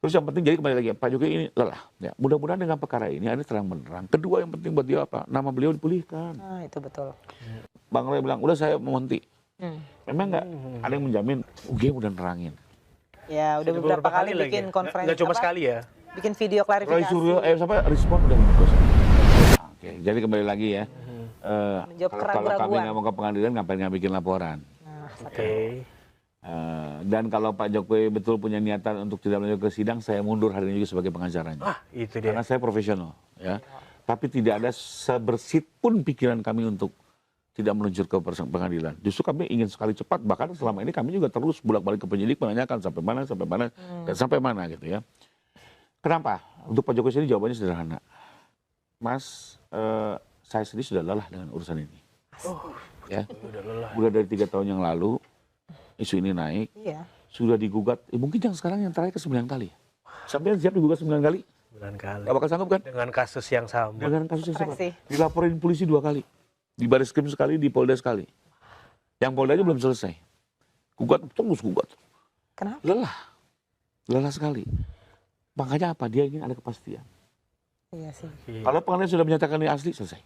Terus yang penting jadi kembali lagi Pak Jokowi ini lelah. Ya, mudah-mudahan dengan perkara ini ada terang benderang. Kedua yang penting buat dia apa? Nama beliau dipulihkan. Nah, itu betul. Bang Roy bilang, udah saya menghenti. Memang nggak ada yang menjamin UGM udah nerangin. Ya, udah beberapa kali bikin konferensi. Nggak cuma sekali ya. Bikin video klarifikasi. Roy Suryo, sampai respon udah bagus. Oke, jadi kembali lagi ya. Kalau kami nggak mau ke pengadilan, ngapain nggak bikin laporan? Oke. Dan kalau Pak Jokowi betul punya niatan untuk tidak melanjutkan ke sidang, saya mundur hari ini juga sebagai pengacaranya. Itu dia. Karena saya profesional, ya. Tapi tidak ada sebersit pun pikiran kami untuk tidak meluncur ke pengadilan. Justru kami ingin sekali cepat. Bahkan selama ini kami juga terus bolak-balik ke penyidik menanyakan sampai mana, dan sampai mana gitu ya. Kenapa? Untuk Pak Jokowi sendiri jawabannya sederhana. Mas, saya sendiri sudah lelah dengan urusan ini. Ya, udah dari 3 tahun yang lalu isu ini naik, sudah digugat, mungkin yang sekarang yang terakhir ke 9 kali. Sampai siap digugat 9 kali? 9 kali. Gak bakal sanggup kan? Dengan kasus yang sama. Dengan kasus yang sama. Dilaporin polisi 2 kali. Di Barreskrim sekali, di Polda sekali. Yang Polda aja belum selesai. Gugat, terus gugat. Kenapa? Lelah sekali. Makanya apa? Dia ingin ada kepastian. Iya sih. Kalau pengadilan sudah menyatakan ini asli, selesai.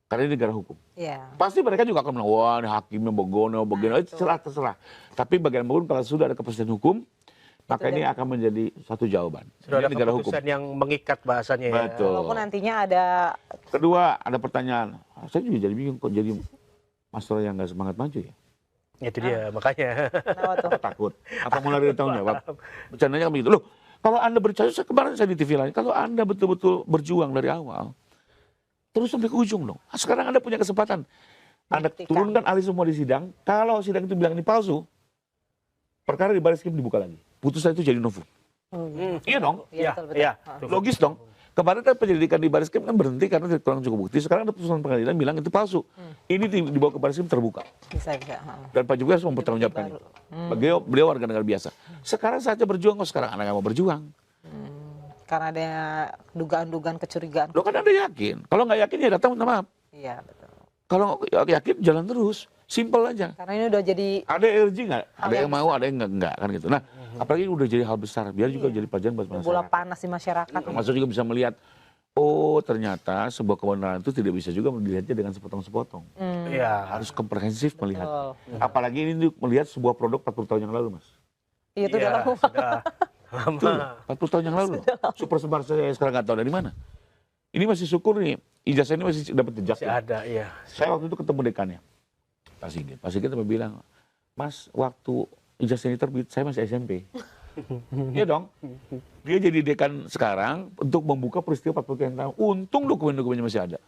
Karena ini negara hukum. Iya. Pasti mereka juga akan bilang, wah ini hakimnya begono, terserah. Tapi bagaimanapun kalau sudah ada kepastian hukum, maka ini akan menjadi satu jawaban. Sudah ada negara keputusan hukum yang mengikat bahasanya. Betul. Walaupun nantinya ada. Kedua, ada pertanyaan. Saya juga jadi bingung kok jadi Mas Roy yang nggak semangat maju ya. Itu dia, makanya. Kenapa tuh? Takut. Apa mulai dari tahun jawab? Bercandanya begitu. Loh, kalau Anda bercanda, kemarin saya di TV lain, kalau Anda betul-betul berjuang dari awal, terus sampai ke ujung dong. Sekarang Anda punya kesempatan. Anda turunkan ahli semua di sidang. Kalau sidang itu bilang ini palsu, perkara di Barreskrim dibuka lagi. Putusan itu jadi novum. Iya dong. Iya. Logis dong. Kemarin kan penyelidikan di Barreskrim kan berhenti karena kurang cukup bukti. Sekarang ada putusan pengadilan bilang itu palsu. Ini dibawa ke Barreskrim terbuka. Bisa. Dan Pak Jokowi harus mempertanggungjawabkan itu. Beliau warga negara biasa. Sekarang saja berjuang, kok sekarang Anda nggak mau berjuang? Karena ada dugaan-dugaan kecurigaan. Lo kan Anda yakin. Kalau nggak yakin ya datang minta maaf. Iya, betul. Kalau yakin jalan terus. Simple aja. Karena ini udah jadi. Ada energi nggak? Ada yang mau, ada yang nggak kan gitu. Nah, apalagi udah jadi hal besar. Biar juga jadi pelajaran buat masyarakat. Bola panas di masyarakat. Maksud juga bisa melihat, oh ternyata sebuah kebenaran itu tidak bisa juga dilihatnya dengan sepotong-sepotong. Harus komprehensif melihat. Apalagi ini melihat sebuah produk 40 tahun yang lalu, Mas. Iya, itu udah lama. Lama. 40 tahun yang lalu. Super Semar saya sekarang nggak tahu dari mana. Ini masih syukur nih, ijazah ini masih dapat jejak. Masih ada, iya. Saya waktu itu ketemu dekannya, Pak Sigit. Pak Sigit sampai bilang, Mas, waktu ijazah ini terbit, saya masih SMP. Iya dong. Dia jadi dekan sekarang untuk membuka peristiwa 40 tahun. Untung dokumen-dokumennya masih ada.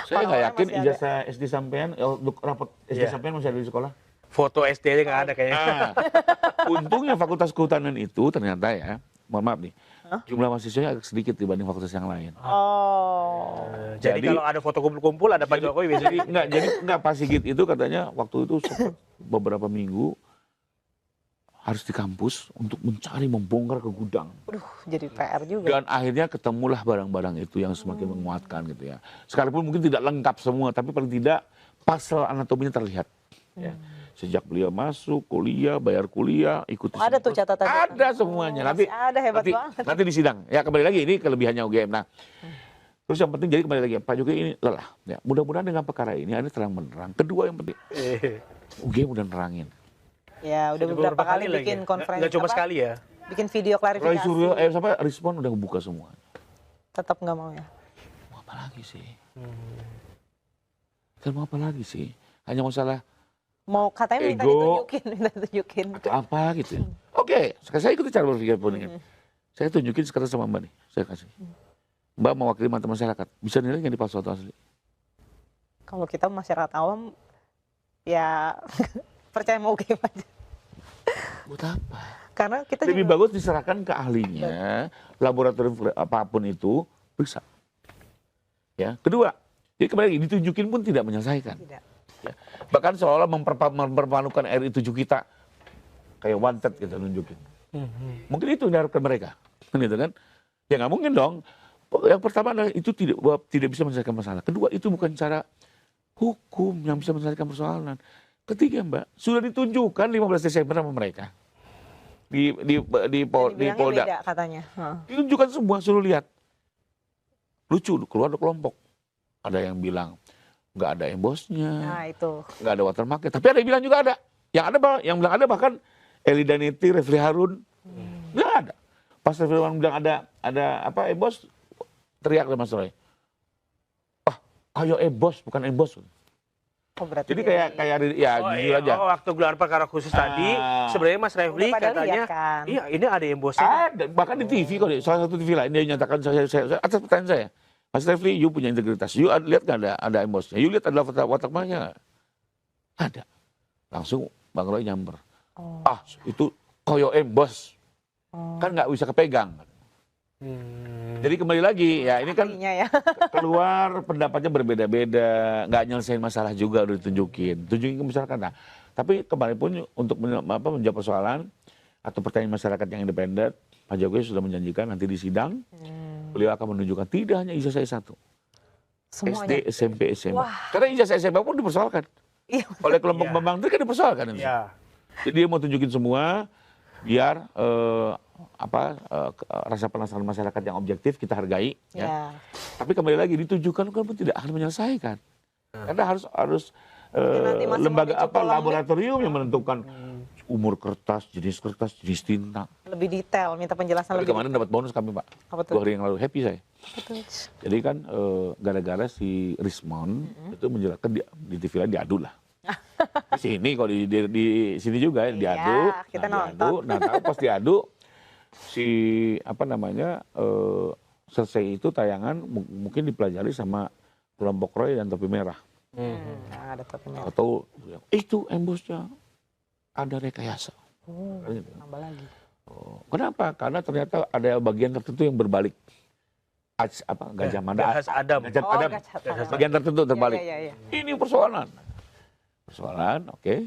Saya nggak yakin ijazah SD sampean, rapot SD sampean masih ada di sekolah. Foto SD aja nggak ada kayaknya. Untungnya Fakultas Kehutanan itu ternyata ya, mohon maaf nih, jumlah mahasiswanya agak sedikit dibanding fakultas yang lain. Jadi kalau ada foto kumpul-kumpul ada Pak Jokowi biasanya. Enggak Pak Sigit itu katanya waktu itu sempat beberapa minggu harus di kampus untuk mencari membongkar ke gudang. Jadi PR juga. Dan akhirnya ketemulah barang-barang itu yang semakin menguatkan gitu ya. Sekalipun mungkin tidak lengkap semua, tapi paling tidak pasal anatominya terlihat. Ya. Sejak beliau masuk kuliah, bayar kuliah, ikuti. Ada tuh catatan. Ada semuanya. Ada hebat banget. Nanti di sidang. Ya kembali lagi ini kelebihannya UGM. Nah, terus yang penting jadi kembali lagi Pak Jokowi ini lelah. Ya, mudah-mudahan dengan perkara ini ada terang benderang. Kedua yang penting, UGM udah nerangin. Ya, udah beberapa kali bikin konferensi. Nggak cuma sekali ya. Bikin video klarifikasi. Roy Suryo, sampai respon udah buka semua. Tetap nggak mau ya. Mau apa lagi sih? Mau apa lagi sih? Hanya masalah mau katanya minta ditunjukin. Atau apa gitu. Oke, saya ikuti cara berpikir pun ini. Saya tunjukin sekarang sama Mbak nih, saya kasih. Mbak mewakili mata masyarakat, bisa nilai nggak di palsu atau asli? Kalau kita masyarakat awam, ya percaya mau UGM aja. Buat apa? Karena kita lebih bagus diserahkan ke ahlinya, laboratorium apapun itu, periksa. Ya, kedua, jadi kembali lagi ditunjukin pun tidak menyelesaikan. Tidak. Ya. Bahkan seolah-olah mempermalukan RI 7 kita kayak wanted gitu nunjukin. Mungkin itu yang diharapkan mereka, gitu kan? Ya nggak mungkin dong. Yang pertama adalah itu tidak bisa menyelesaikan masalah. Kedua itu bukan cara hukum yang bisa menyelesaikan persoalan. Ketiga Mbak, sudah ditunjukkan 15 Desember sama mereka. di Dibilangnya Polda. beda katanya. Ditunjukkan semua, suruh lihat. Lucu, keluar ada kelompok. Ada yang bilang nggak ada embosnya, Nah itu. nggak ada watermarknya. Tapi ada yang bilang juga ada. Yang bilang ada bahkan Eli Daniti, Refli Harun, nggak ada. Pas Refli Harun bilang ada apa embos, teriak Mas Roy. Ah, ayo embos, bukan embos. Oh, berarti Jadi kayak ya jujur aja. Waktu gelar perkara khusus tadi, sebenarnya Mas Refli Udah pada katanya, lihat kan? iya ini ada embosnya. Ada, bahkan di TV kok, salah satu TV lain dia nyatakan saya atas pertanyaan saya. Mas Refli, you punya integritas. You lihat nggak ada embosnya? You lihat ada watermarknya nggak? Ada. Langsung Bang Roy nyamper. Oh. Ah, itu koyo embos. Kan nggak bisa kepegang. Jadi kembali lagi, ya ini kan Artinya ya. keluar pendapatnya berbeda-beda, nggak nyelesain masalah juga udah tunjukin ke masyarakat. Nah, tapi kemarin pun untuk menjawab persoalan atau pertanyaan masyarakat yang independen, Pak Jokowi sudah menjanjikan nanti di sidang beliau akan menunjukkan tidak hanya ijazah S1, Semuanya. SD, SMP, SMA. Wah. Karena ijazah SMA pun dipersoalkan Iya. oleh kelompok Iya. Bambang Tri kan dipersoalkan. Iya. Jadi dia mau tunjukin semua biar rasa penasaran masyarakat yang objektif kita hargai. Ya. Ya. Tapi kembali lagi ditujukan kan tidak akan menyelesaikan. Karena harus nanti masih lembaga memicu polemik. laboratorium yang menentukan umur kertas, jenis tinta. Lebih detail, minta penjelasan Tapi lebih kemarin dapat bonus kami Pak. Apa tuh? 2 hari yang lalu happy saya. Betul. Jadi kan gara-gara si Rismon itu menjelaskan di TV lain diadu lah. Di sini kok di sini juga ya, diadu. kita Diadu. Nah, tahu pas diadu si selesai itu tayangan mungkin dipelajari sama kelompok Roy dan Topi Merah. Nah, ada topi merah. Atau itu embosnya ada rekayasa. Tambah lagi. Kenapa? Karena ternyata ada bagian tertentu yang berbalik. Gajah Mada. Gajah Adam. Gajah Oh, Adam. Gajah Adam. Bagian tertentu terbalik. Iya. Ini persoalan. Oke.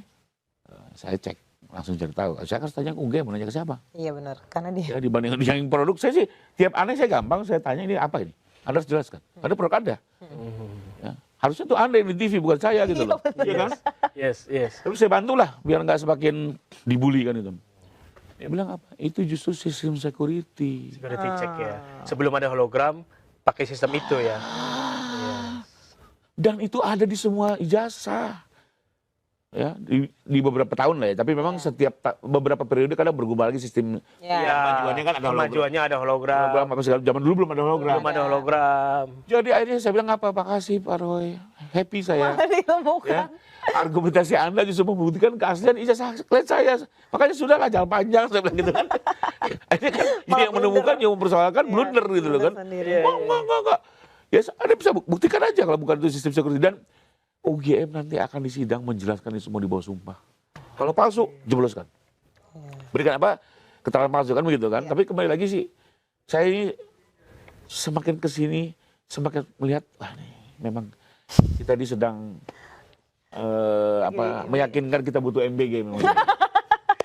Saya cek. Langsung cari tahu. Saya harus tanya ke UGM, mau nanya ke siapa? Iya benar, karena dia. Ya, dibanding yang produk, saya sih tiap aneh saya gampang, saya tanya ini apa ini? Anda harus jelaskan. Ada produk Anda. Ya. Harusnya tuh Anda yang di TV, bukan saya gitu loh. Iya kan? Yes. Tapi saya bantulah biar nggak semakin dibully kan itu. Dia bilang apa? Itu justru sistem security. Security check ya. Sebelum ada hologram, pakai sistem itu ya. Dan itu ada di semua ijazah. Ya, di beberapa tahun lah ya. Tapi memang setiap beberapa periode kadang berubah lagi sistem. Ya. Kemajuannya kan ada hologram. Kemajuannya ada hologram. Hologram apa segala. Zaman dulu belum ada hologram. Belum ada hologram. Jadi akhirnya saya bilang apa? Makasih Pak Roy. Happy saya. Ditemukan. Ya. Argumentasi Anda justru membuktikan keaslian ijazah klien saya. Makanya sudahlah jalan panjang saya bilang gitu kan. Akhirnya kan dia yang menemukan, yang mempersoalkan blunder gitu loh kan. Enggak. Ya Anda bisa buktikan aja kalau bukan itu sistem security. Dan UGM nanti akan di sidang menjelaskan ini semua di bawah sumpah. Kalau palsu, jebloskan. Berikan apa? Keterangan palsu kan begitu kan. Tapi kembali lagi sih, saya ini semakin kesini, semakin melihat, wah nih memang kita sedang meyakinkan kita butuh MBG memang.